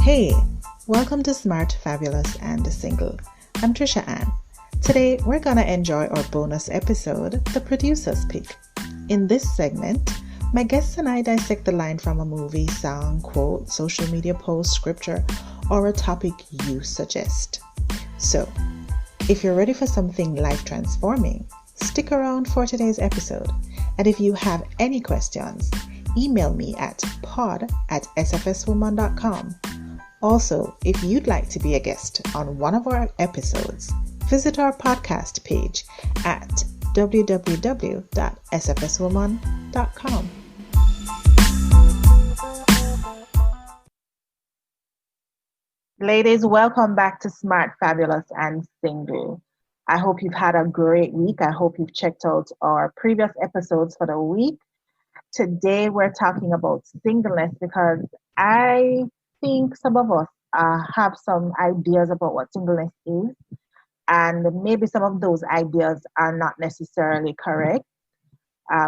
Hey, welcome to Smart, Fabulous, and Single. I'm Trisha Ann. Today, we're gonna enjoy our bonus episode, The Producer's Pick. In this segment, my guests and I dissect the line from a movie, song, quote, social media post, scripture, or a topic you suggest. So, if you're ready for something life-transforming, stick around for today's episode. And if you have any questions, email me at pod@sfswoman.com. Also, if you'd like to be a guest on one of our episodes, visit our podcast page at www.sfswoman.com. Ladies, welcome back to Smart, Fabulous, and Single. I hope you've had a great week. I hope you've checked out our previous episodes for the week. Today, we're talking about singleness because I think some of us have some ideas about what singleness is, and maybe some of those ideas are not necessarily correct.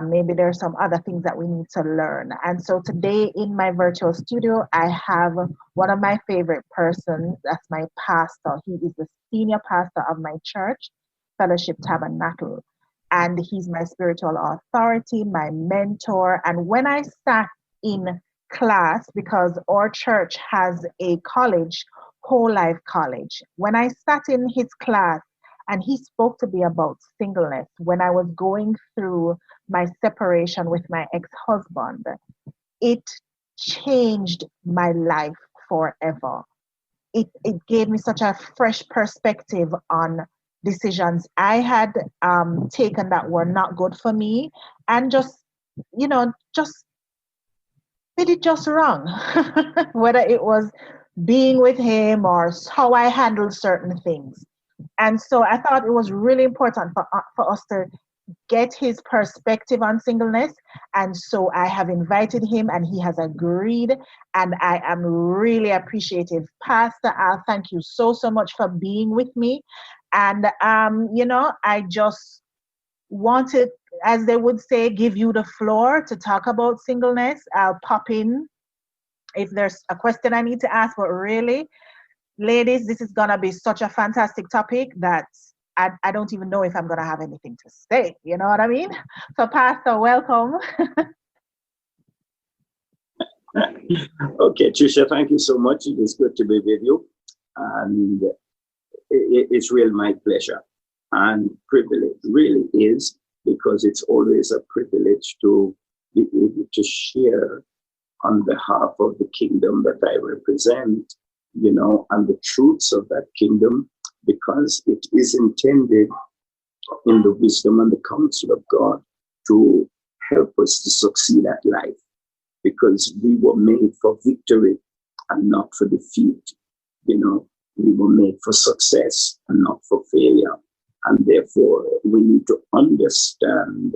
Maybe there's some other things that we need to learn. And so today in my virtual studio, I have one of my favorite persons. That's my pastor. He is the senior pastor of my church, Fellowship Tabernacle. And he's my spiritual authority, my mentor. And when I sat in class, because our church has a college, whole life college, when I sat in his class and he spoke to me about singleness when I was going through my separation with my ex-husband, it changed my life forever. It gave me such a fresh perspective on decisions I had taken that were not good for me, and just did it just wrong. Whether it was being with him or how I handled certain things. And so I thought it was really important for us to get his perspective on singleness. And so I have invited him and he has agreed. And I am really appreciative. Pastor Al, thank you so much for being with me. And, I just wanted, as they would say, give you the floor to talk about singleness. I'll pop in if there's a question I need to ask, but really, ladies, this is going to be such a fantastic topic that I don't even know if I'm going to have anything to say. You know what I mean? So, Pastor, welcome. Okay, Trisha, thank you so much. It is good to be with you. And it's really my pleasure and privilege, really is, because it's always a privilege to be able to share on behalf of the kingdom that I represent, and the truths of that kingdom, because it is intended in the wisdom and the counsel of God to help us to succeed at life, because we were made for victory and not for defeat. We were made for success and not for failure. And therefore, we need to understand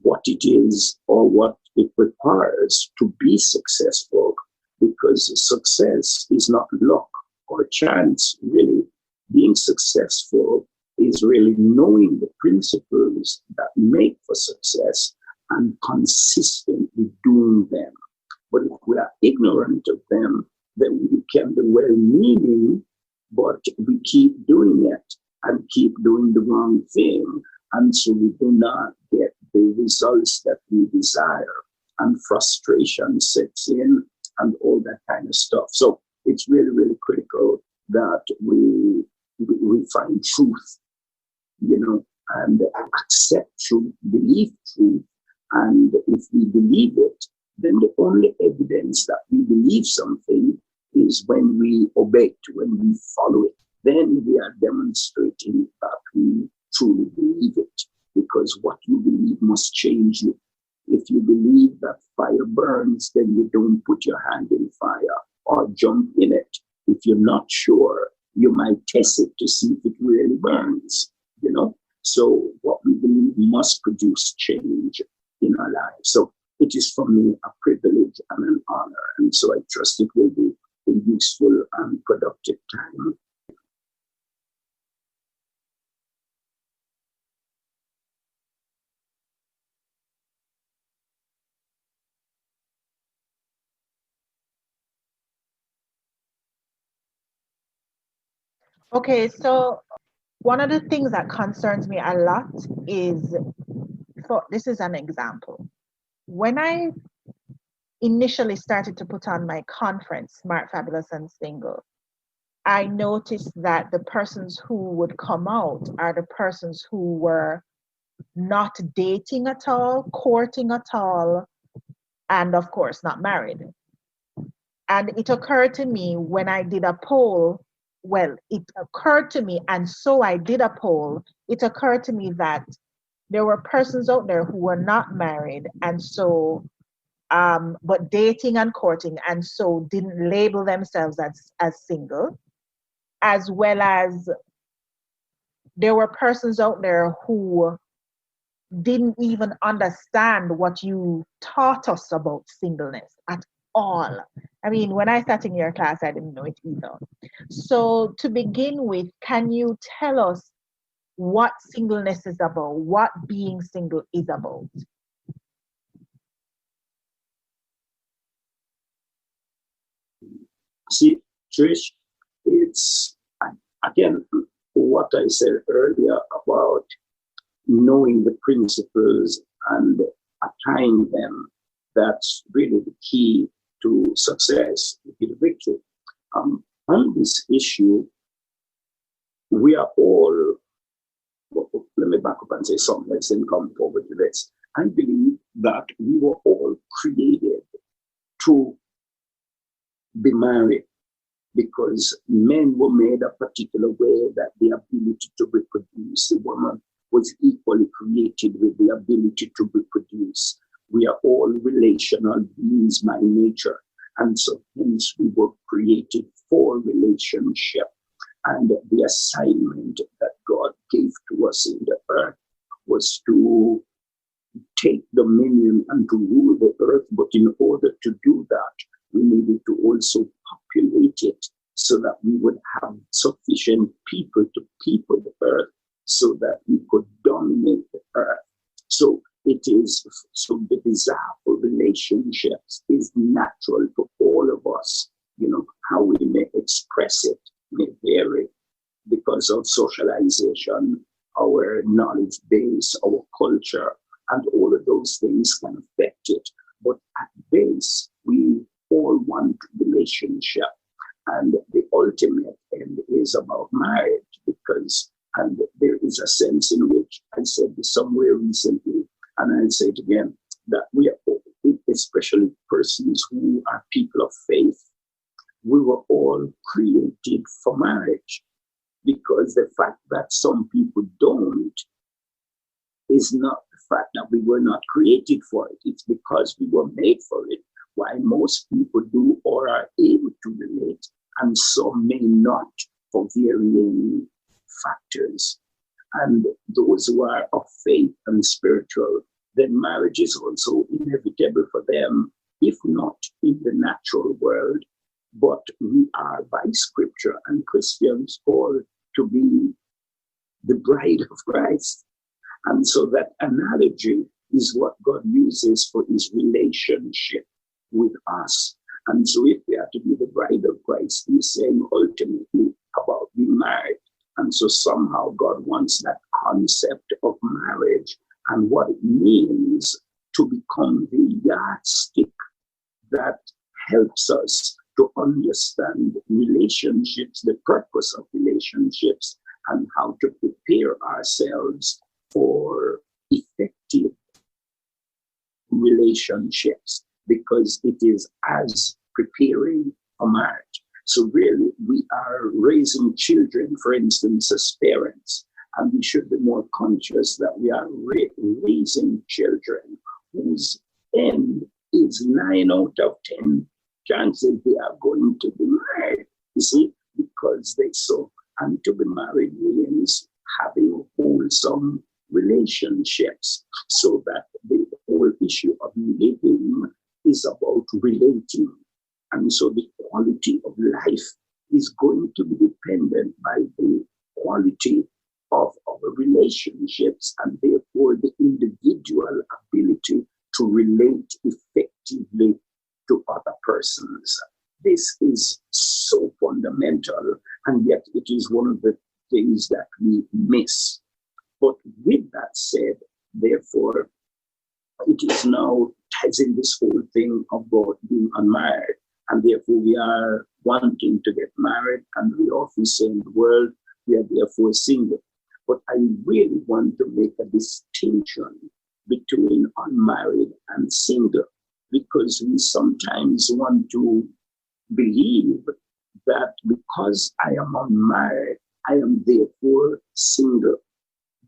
what it is or what it requires to be successful, because success is not luck or chance, really. Being successful is really knowing the principles that make for success and consistently doing them. But if we are ignorant of them, then we can be well-meaning, but we keep doing it and keep doing the wrong thing. And so we do not get the results that we desire. And frustration sets in and all that kind of stuff. So it's really, really critical that we find truth, and accept truth, believe truth. And if we believe it, then the only evidence that we believe something is when we obey it, when we follow it. Then we are demonstrating that we truly believe it, because what you believe must change you. If you believe that fire burns, then you don't put your hand in fire or jump in it. If you're not sure, you might test it to see if it really burns, So what we believe must produce change in our lives. So it is for me a privilege and an honor. And so I trust it will be a useful and productive time. Okay, so one of the things that concerns me a lot is, so this is an example. When I initially started to put on my conference, Smart, Fabulous, and Single, I noticed that the persons who would come out are the persons who were not dating at all, courting at all, and of course not married. And it occurred to me when I did a poll, well, it occurred to me, and so I did a poll. It occurred to me that there were persons out there who were not married, and so, but dating and courting, and so didn't label themselves as single, as well as there were persons out there who didn't even understand what you taught us about singleness at all. I mean, when I sat in your class, I didn't know it either. So, to begin with, can you tell us what singleness is about, what being single is about? See, Trish, it's again what I said earlier about knowing the principles and applying them. That's really the key to success, to victory. On this issue, we are all, let me back up and say something, let's then come forward to this. I believe that we were all created to be married because men were made a particular way that the ability to reproduce. The woman was equally created with the ability to reproduce. We are all relational beings by nature. And so hence we were created for relationship. And the assignment that God gave to us in the earth was to take dominion and to rule the earth. But in order to do that, we needed to also populate it so that we would have sufficient people to people the earth so that we could dominate the earth. So it is, so the desire for relationships is natural for all of us. You know, how we may express it may vary because of socialization, our knowledge base, our culture, and all of those things can affect it. But at base, we all want relationship. And the ultimate end is about marriage because, and there is a sense in which I said this somewhere recently, and I'll say it again, that we are all, especially persons who are people of faith, we were all created for marriage because the fact that some people don't is not the fact that we were not created for it. It's because we were made for it. Why most people do or are able to relate, and some may not for varying factors. And those who are of faith and spiritual, then marriage is also inevitable for them, if not in the natural world. But we are by scripture and Christians called to be the bride of Christ. And so that analogy is what God uses for his relationship with us. And so if we are to be the bride of Christ, he's saying ultimately about being married. And so somehow God wants that concept of marriage and what it means to become the yardstick that helps us to understand relationships, the purpose of relationships, and how to prepare ourselves for effective relationships, because it is as preparing for marriage. So really, we are raising children, for instance, as parents, and we should be more conscious that we are raising children whose end is 9 out of 10 chances they are going to be married. You see, because they so, and to be married means having wholesome relationships, so that the whole issue of living is about relating. And so the quality of life is going to be dependent by the quality of our relationships, and therefore the individual ability to relate effectively to other persons. This is so fundamental And yet it is one of the things that we miss. But with that said, therefore, it is now ties in this whole thing about being unmarried. And therefore, we are wanting to get married, and we often say in the world, we are therefore single. But I really want to make a distinction between unmarried and single, because we sometimes want to believe that because I am unmarried, I am therefore single.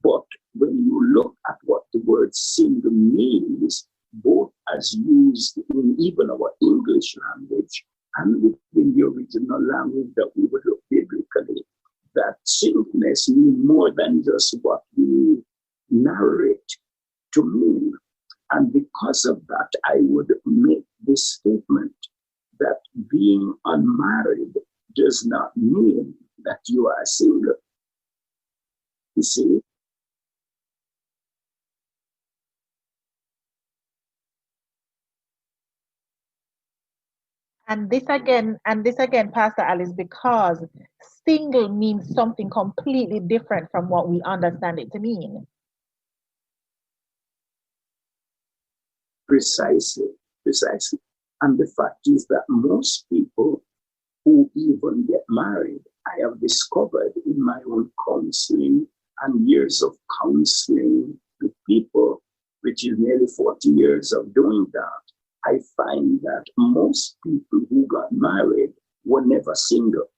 But when you look at what the word single means, both as used in even our English language and within the original language that we would look biblically, that singleness means more than just what we narrate to mean. And because of that, I would make this statement that being unmarried does not mean that you are single. You see? And this again, Pastor Alice, because single means something completely different from what we understand it to mean. Precisely, precisely. And the fact is that most people who even get married, I have discovered in my own counseling and years of counseling with people, which is nearly 40 years of doing that, I find that most people who got married were never single.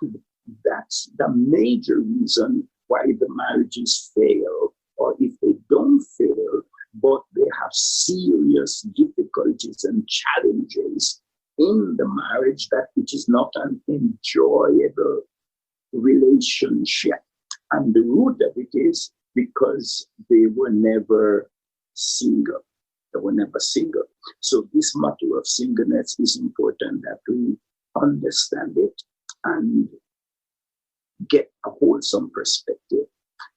And that's the major reason why the marriages fail, or if they don't fail, but they have serious difficulties and challenges in the marriage, that it is not an enjoyable relationship. And the root of it is because they were never single. They were never single. So this matter of singleness is important that we understand it and get a wholesome perspective.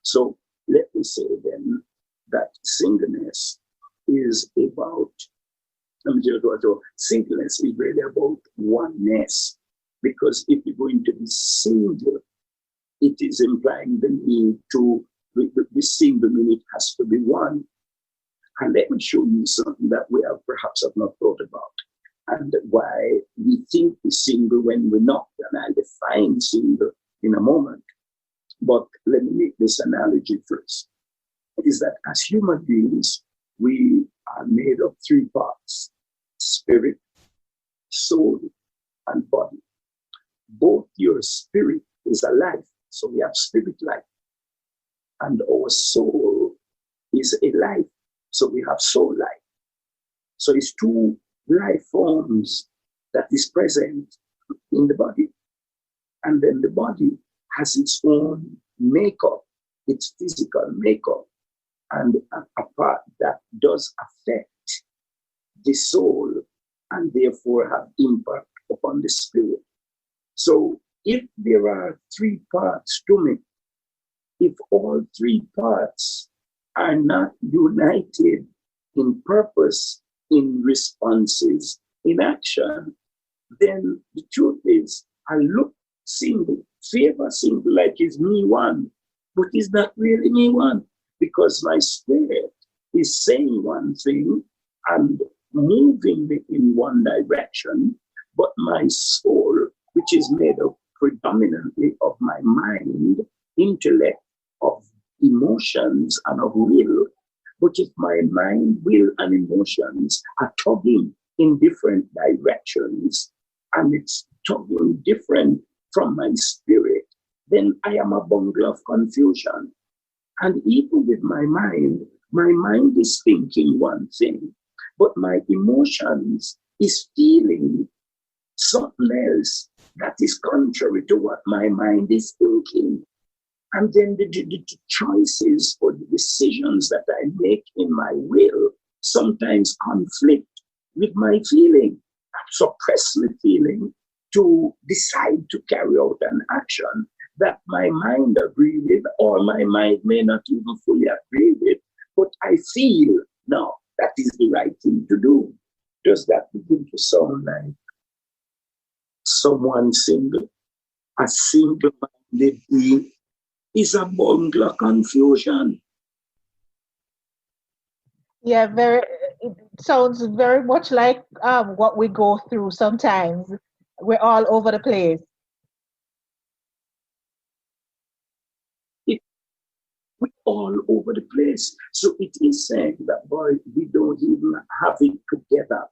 So let me say then that singleness is about, singleness is really about oneness. Because if you're going to be single, it is implying the need to be single, meaning it has to be one. And let me show you something that we have perhaps have not thought about, and why we think we're single when we're not. And I'll define single in a moment. But let me make this analogy first. It is that as human beings, we are made of three parts: spirit, soul, and body. Both your spirit is alive, so we have spirit life, and our soul is a life, so we have soul life. So it's two life forms that is present in the body. And then the body has its own makeup, its physical makeup, and a part that does affect the soul and therefore have impact upon the spirit. So if there are three parts to me, if all three parts are not united in purpose, in responses, in action, then the truth is I look single, favor single like it's me one, but it's not really me one, because my spirit is saying one thing and moving me in one direction, but my soul, which is made up predominantly of my mind, intellect, of emotions, and of will. But if my mind, will, and emotions are tugging in different directions, and it's tugging different from my spirit, then I am a bundle of confusion. And even with my mind is thinking one thing, but my emotions is feeling something else that is contrary to what my mind is thinking. And then the choices or the decisions that I make in my will sometimes conflict with my feeling. I suppress my feeling to decide to carry out an action that my mind agrees with, or my mind may not even fully agree with, but I feel, no, that is the right thing to do. Does that begin to sound like someone single? A single-minded being is a bundle of confusion. Yeah, it sounds very much like what we go through sometimes. We're all over the place. We're all over the place. So it is saying that, boy, we don't even have it together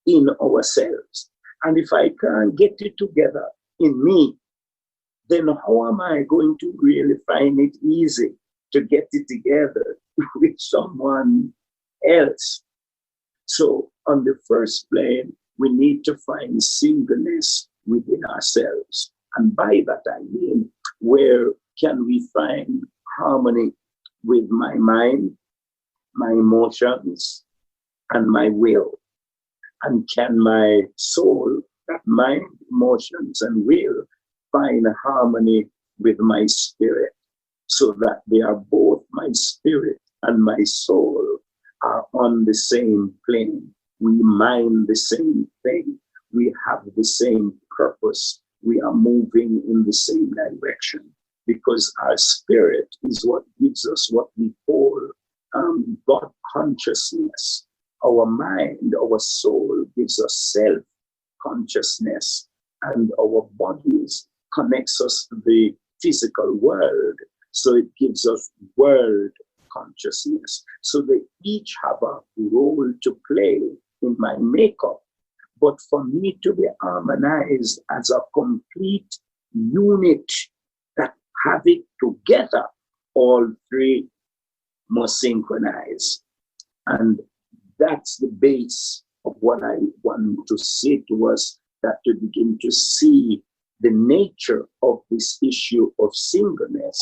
in ourselves. And if I can't get it together in me, then how am I going to really find it easy to get it together with someone else? So on the first plane, we need to find singleness within ourselves. And by that I mean, where can we find harmony with my mind, my emotions, and my will? And can my soul, that mind, emotions, and will, find harmony with my spirit, so that they are both, my spirit and my soul are on the same plane. We mind the same thing. We have the same purpose. We are moving in the same direction, because our spirit is what gives us what we call God consciousness. Our mind, our soul gives us self-consciousness, and our bodies connects us to the physical world. So it gives us world consciousness. So they each have a role to play in my makeup. But for me to be harmonized as a complete unit that have it together, all three must synchronize. And that's the base of what I want to say to us, that to begin to see the nature of this issue of singleness,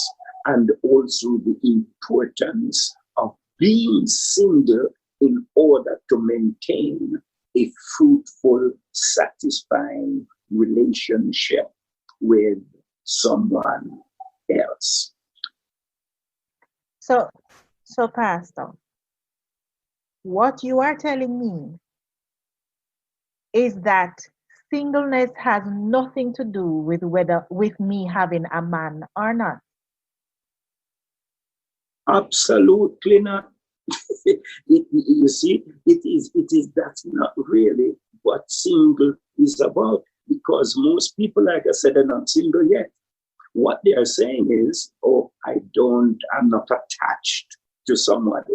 and also the importance of being single in order to maintain a fruitful, satisfying relationship with someone else. So, Pastor, what you are telling me is that singleness has nothing to do with whether with me having a man or not. Absolutely not. You see, that's not really what single is about, because most people, like I said, are not single yet. What they are saying is, oh, I'm not attached to somebody.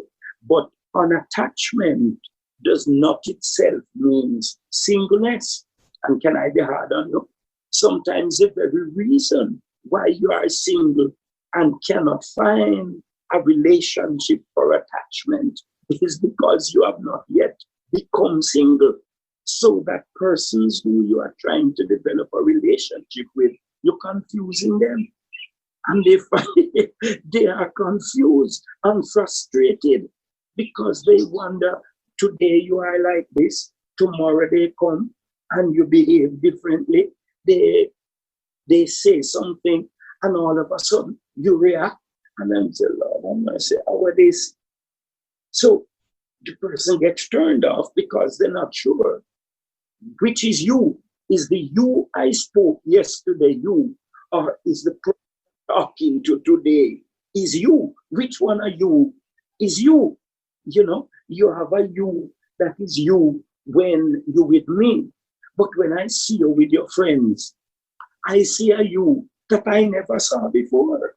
But unattachment does not itself means singleness. And can I be hard on you? Sometimes the very reason why you are single and cannot find a relationship for attachment is because you have not yet become single. So that persons who you are trying to develop a relationship with, you're confusing them. And they are confused and frustrated, because they wonder, today you are like this, tomorrow they come and you behave differently. They say something, and all of a sudden you react. And then say, Lord, I'm going to say, how are this? So the person gets turned off because they're not sure which is you. Is the you I spoke yesterday you, or is the person talking to today is you? Which one are you? Is you? You have a you that is you when you're with me. But when I see you with your friends, I see a you that I never saw before.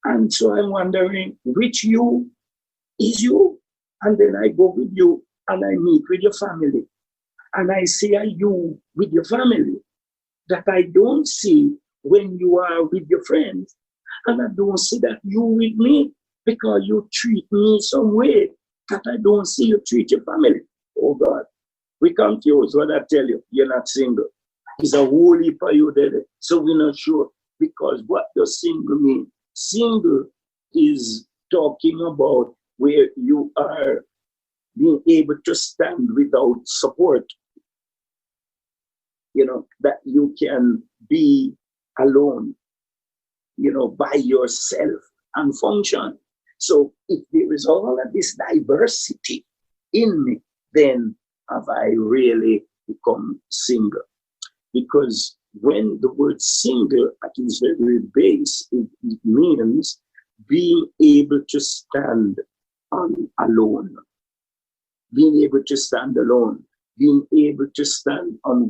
And so I'm wondering, which you is you? And then I go with you and I meet with your family. And I see a you with your family that I don't see when you are with your friends. And I don't see that you with me, because you treat me some way that I don't see you treat your family. Oh God, we confused when I tell you, you're not single. It's a whole heap of you there. So we're not sure, because what does single mean? Single is talking about where you are being able to stand without support. That you can be alone, by yourself and function. So if there is all of this diversity in me, then have I really become single? Because when the word single at its very base, it means being able to stand on alone, being able to stand alone, being able to stand on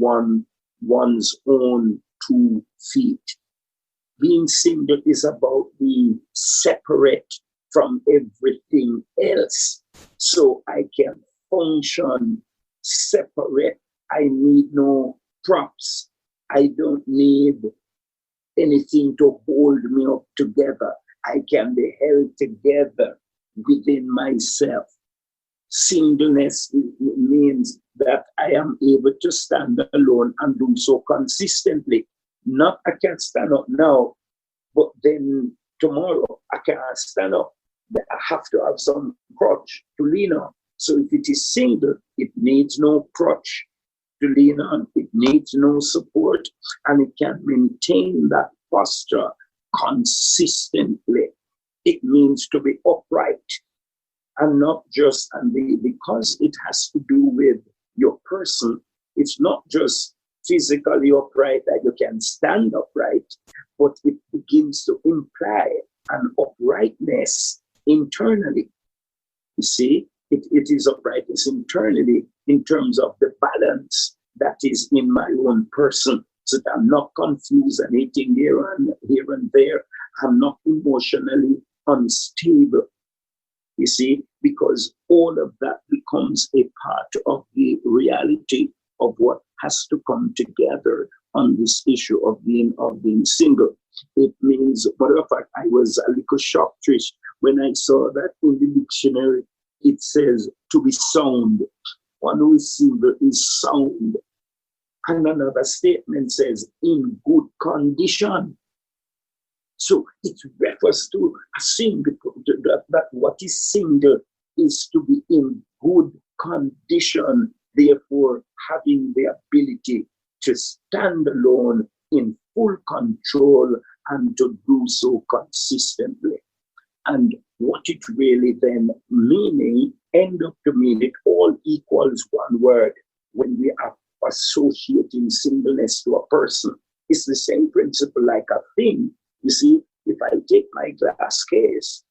one's own 2 feet. Being single is about being separate from everything else, so I can function separate. I need no props. I don't need anything to hold me up together. I can be held together within myself. Singleness means that I am able to stand alone and do so consistently. Not I can stand up now, but then tomorrow I can't stand up. I have to have some crutch to lean on. So if it is single, it needs no crutch to lean on. It needs no support, and it can maintain that posture consistently. It means to be upright and not just, because it has to do with your person, it's not just physically upright that you can stand upright, but it begins to imply an uprightness internally. You see, it is uprightness internally in terms of the balance that is in my own person, so that I'm not confused and eating here and there. I'm not emotionally unstable. You see, because all of that becomes a part of the reality of what has to come together on this issue of being single. It means, matter of fact, I was a little shocked, Trish, when I saw that in the dictionary. It says to be sound. One who is single is sound. And another statement says in good condition. So it refers to a single, that what is single is to be in good condition, therefore having the ability to stand alone in full control and to do so consistently. And what it really then end up to mean, it all equals one word when we are associating singleness to a person. It's the same principle like a thing. You see, if I take my glass case,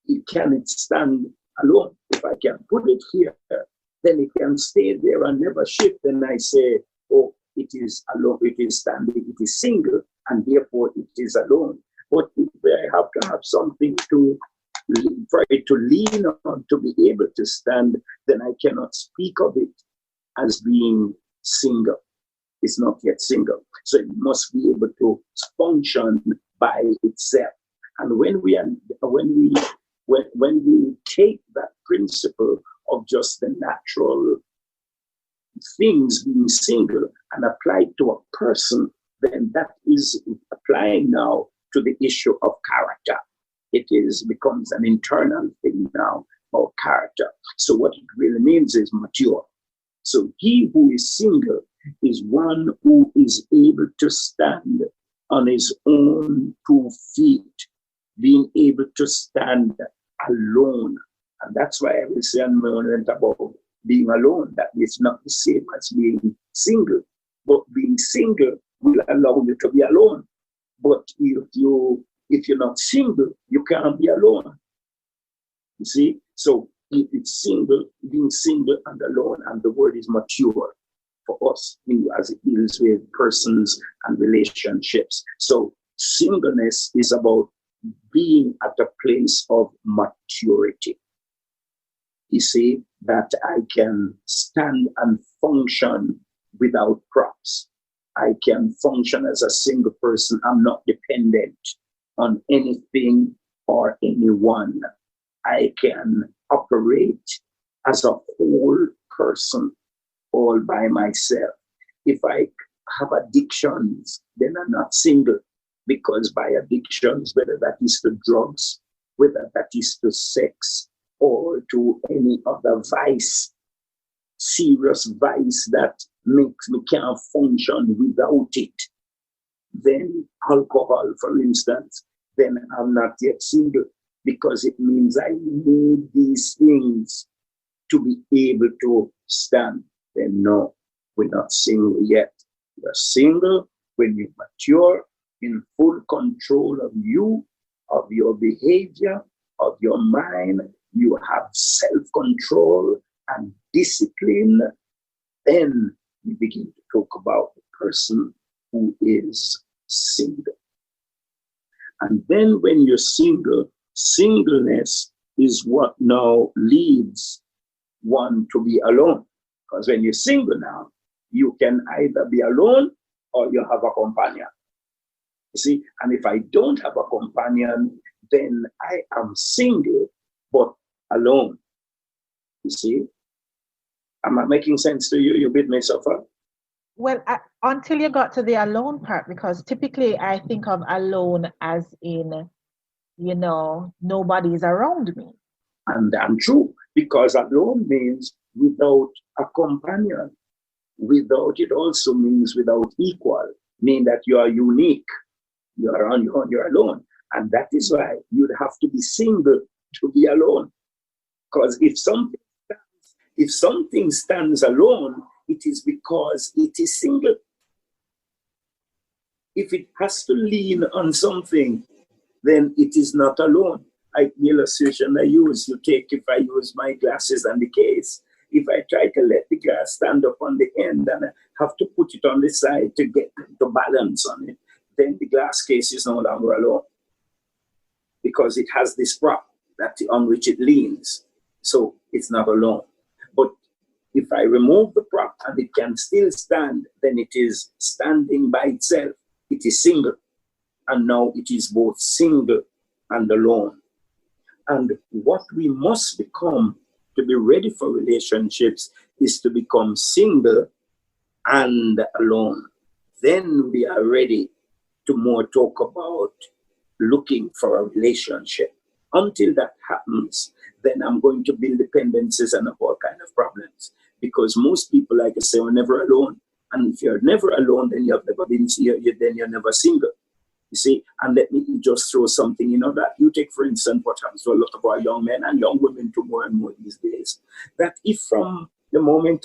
it cannot stand alone. If I can put it here, then it can stay there and never shift. Then I say, oh, it is alone, it is standing, it is single, and therefore it is alone. But if I have to have something for it to lean on, to be able to stand, then I cannot speak of it as being single. It's not yet single. So it must be able to function by itself. And when we take that principle of just the natural things being single and apply it to a person, then that is applying now to the issue of character. It becomes an internal thing now, of character. So what it really means is mature. So he who is single is one who is able to stand on his own 2 feet, being able to stand alone. And that's why I will say about being alone, that it's not the same as being single. But being single will allow you to be alone. But if you're not single, you can't be alone. You see? So it's being single and alone, and the word is mature for us as it deals with persons and relationships. So singleness is about being at a place of maturity. You see, that I can stand and function without props. I can function as a single person. I'm not dependent on anything or anyone. I can operate as a whole person all by myself. If I have addictions, then I'm not single, because by addictions, whether that is to drugs, whether that is to sex or to any other vice, serious vice that makes me can't function without it, then alcohol, for instance, then I'm not yet single, because it means I need these things to be able to stand. Then no, we're not single yet. We're single when you mature in full control of you, of your behavior, of your mind, you have self-control and discipline, then you begin to talk about the person who is single. And then when you're single, singleness is what now leads one to be alone. Because when you're single now, you can either be alone or you have a companion. You see, and if I don't have a companion, then I am single but alone. You see, am I making sense to you? You bid me suffer? Well, until you got to the alone part, because typically I think of alone as in, nobody's around me. And true, because alone means without a companion. Without, it also means without equal, meaning that you are unique. You're on your own, you're alone. And that is why you'd have to be single to be alone. Because if something stands alone, it is because it is single. If it has to lean on something, then it is not alone. Like the illustration I use, if I use my glasses and the case, if I try to let the glass stand up on the end and I have to put it on the side to get the balance on it, then the glass case is no longer alone because it has this prop on which it leans. So it's not alone. But if I remove the prop and it can still stand, then it is standing by itself. It is single. And now it is both single and alone. And what we must become to be ready for relationships is to become single and alone. Then we are ready to more talk about looking for a relationship. Until that happens, then I'm going to build dependencies and all kinds of problems. Because most people, like I say, are never alone. And if you're never alone, then you have never been, then you're never single. You see, and let me just throw something in on that. You take, for instance, what happens to a lot of our young men and young women too, more and more these days, that if from the moment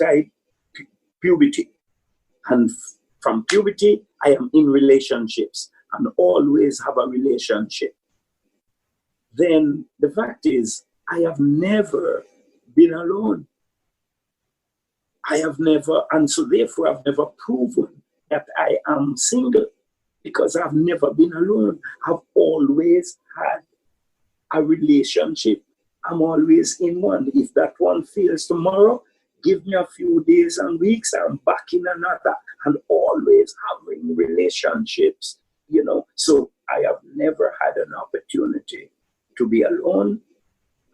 puberty, and from puberty, I am in relationships and always have a relationship, then the fact is, I have never been alone. I have never, and so therefore I've never proven that I am single. Because I've never been alone. I've always had a relationship. I'm always in one. If that one fails tomorrow, give me a few days and weeks, I'm back in another. And always having relationships, So I have never had an opportunity to be alone.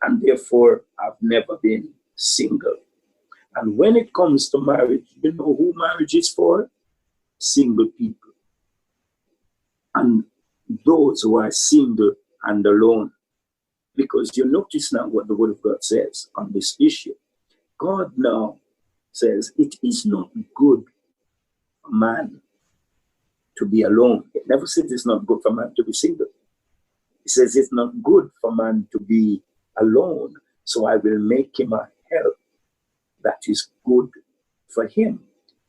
And therefore, I've never been single. And when it comes to marriage, you know who marriage is for? Single people. And those who are single and alone. Because you notice now what the Word of God says on this issue. God now says it is not good for man to be alone. It never says it's not good for man to be single. It says it's not good for man to be alone. So I will make him a help that is good for him.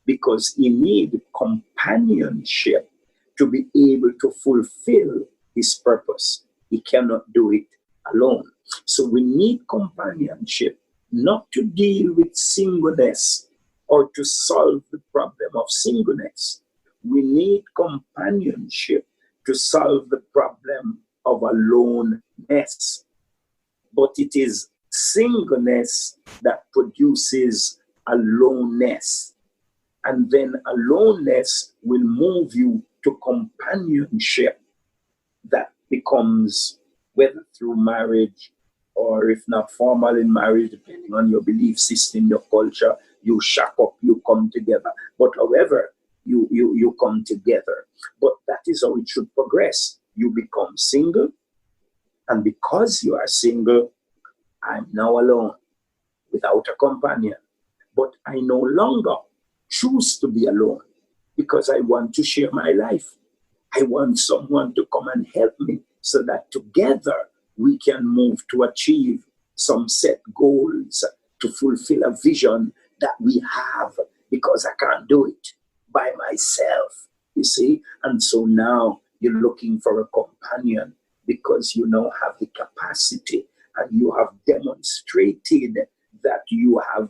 Because he needs companionship to be able to fulfill his purpose. He cannot do it alone. So we need companionship, not to deal with singleness or to solve the problem of singleness. We need companionship to solve the problem of aloneness. But it is singleness that produces aloneness. And then aloneness will move you to companionship that becomes, whether through marriage or if not formal in marriage, depending on your belief system, your culture, you shack up, you come together. But however, you come together. But that is how it should progress. You become single, and because you are single, I'm now alone without a companion. But I no longer choose to be alone because I want to share my life. I want someone to come and help me so that together we can move to achieve some set goals, to fulfill a vision that we have, because I can't do it by myself. You you see. And so now you're looking for a companion because you now have the capacity and you have demonstrated that you are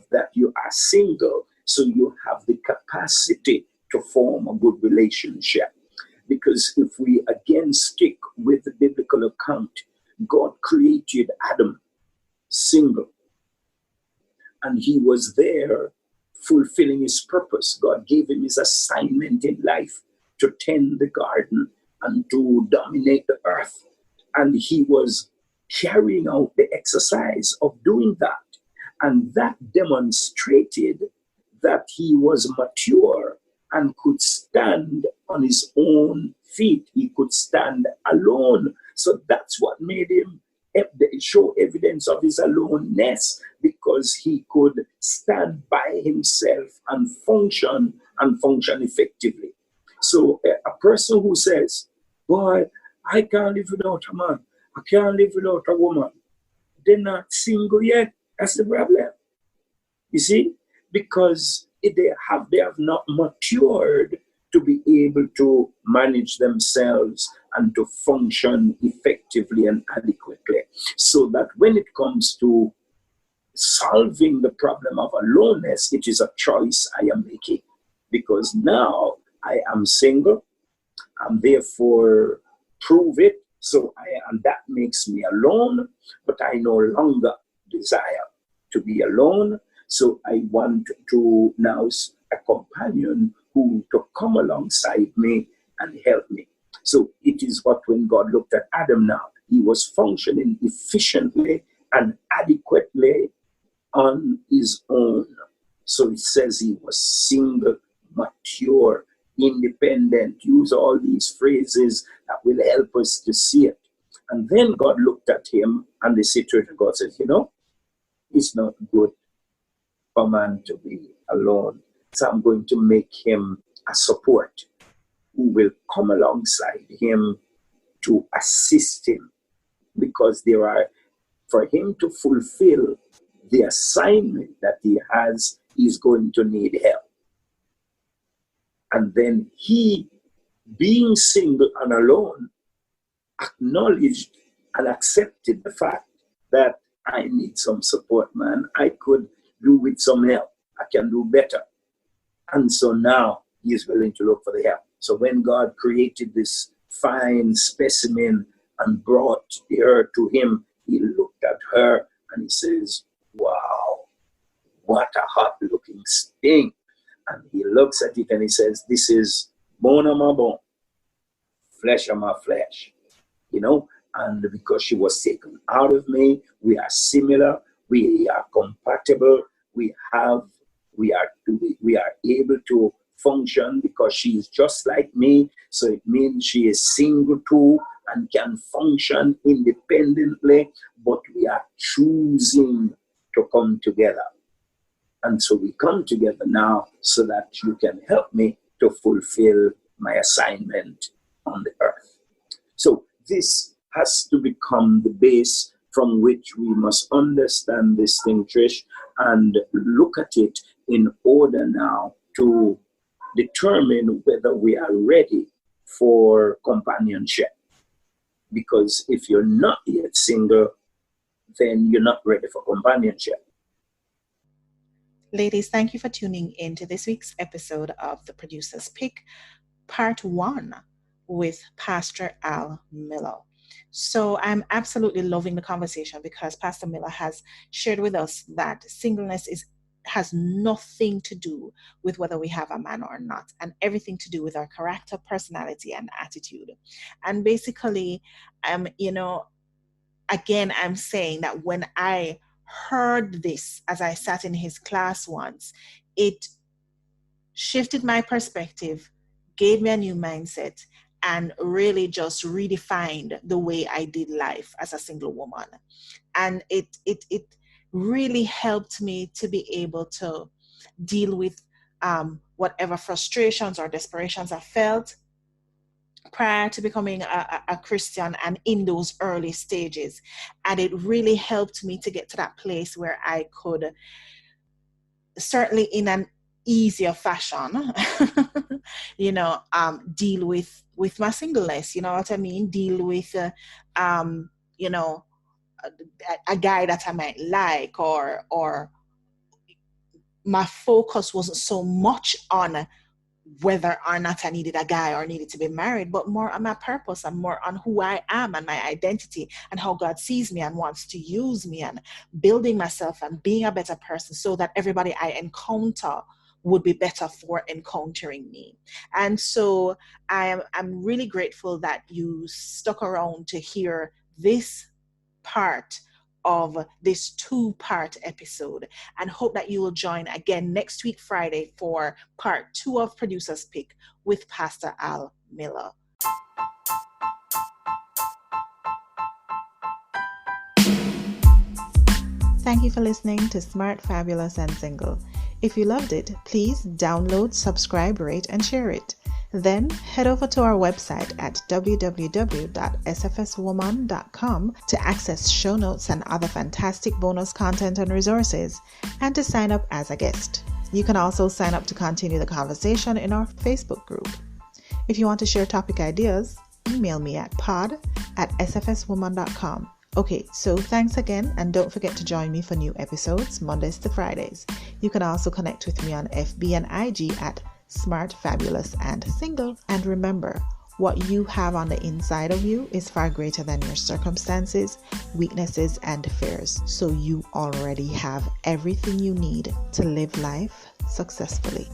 single. So you have the capacity to form a good relationship. Because if we again stick with the biblical account, God created Adam single, and he was there fulfilling his purpose. God gave him his assignment in life to tend the garden and to dominate the earth. And he was carrying out the exercise of doing that. And that demonstrated that he was mature and could stand on his own feet. He could stand alone. So that's what made him show evidence of his aloneness, because he could stand by himself and function effectively. So a person who says, boy, I can't live without a man, I can't live without a woman, they're not single yet. That's the problem. You see, because they have not matured to be able to manage themselves and to function effectively and adequately. So that when it comes to solving the problem of aloneness, it is a choice I am making. Because now I am single, and therefore prove it. And that makes me alone, but I no longer desire to be alone. So I want to now a companion who to come alongside me and help me. So it is what when God looked at Adam now, he was functioning efficiently and adequately on his own. So it says he was single, mature, independent. Use all these phrases that will help us to see it. And then God looked at him, and the situation, God says, it's not good for man to be alone. So I'm going to make him a support who will come alongside him to assist him, because for him to fulfill the assignment that he has, he's going to need help. And then he, being single and alone, acknowledged and accepted the fact that I need some support, man. I could do with some help. I can do better. And so now he is willing to look for the help. So when God created this fine specimen and brought her to him, he looked at her and he says, wow, what a hot looking thing. And he looks at it and he says, this is bone of my bone, flesh of my flesh, and because she was taken out of me, we are similar, we are compatible, we are able to function because she is just like me. So it means she is single too and can function independently, but we are choosing to come together. And so we come together now so that you can help me to fulfill my assignment on the earth. So this has to become the base from which we must understand this thing, Trish, and look at it in order now to determine whether we are ready for companionship. Because if you're not yet single, then you're not ready for companionship. Ladies, thank you for tuning in to this week's episode of The Producer's Pick, Part 1 with Pastor Al Miller. So I'm absolutely loving the conversation because Pastor Miller has shared with us that singleness has nothing to do with whether we have a man or not, and everything to do with our character, personality, and attitude. And basically, again, I'm saying that when I heard this as I sat in his class once, it shifted my perspective, gave me a new mindset, and really just redefined the way I did life as a single woman. And it really helped me to be able to deal with whatever frustrations or desperations I felt prior to becoming a Christian and in those early stages. And it really helped me to get to that place where I could, certainly in an easier fashion, deal with my singleness. You know what I mean? Deal with, you know, a guy that I might like, or my focus wasn't so much on whether or not I needed a guy or needed to be married, but more on my purpose and more on who I am and my identity and how God sees me and wants to use me, and building myself and being a better person so that everybody I encounter would be better for encountering me. And so I'm really grateful that you stuck around to hear this part of this 2-part episode, and hope that you will join again next week, Friday, for part 2 of Producer's Pick with Pastor Al Miller. Thank you for listening to Smart, Fabulous, and Single. If you loved it, please download, subscribe, rate, and share it. Then head over to our website at www.sfswoman.com to access show notes and other fantastic bonus content and resources, and to sign up as a guest. You can also sign up to continue the conversation in our Facebook group. If you want to share topic ideas, email me at pod@sfswoman.com. Okay, so thanks again, and don't forget to join me for new episodes Mondays to Fridays. You can also connect with me on FB and IG at Smart, Fabulous, and Single. And remember, what you have on the inside of you is far greater than your circumstances, weaknesses, and fears. So you already have everything you need to live life successfully.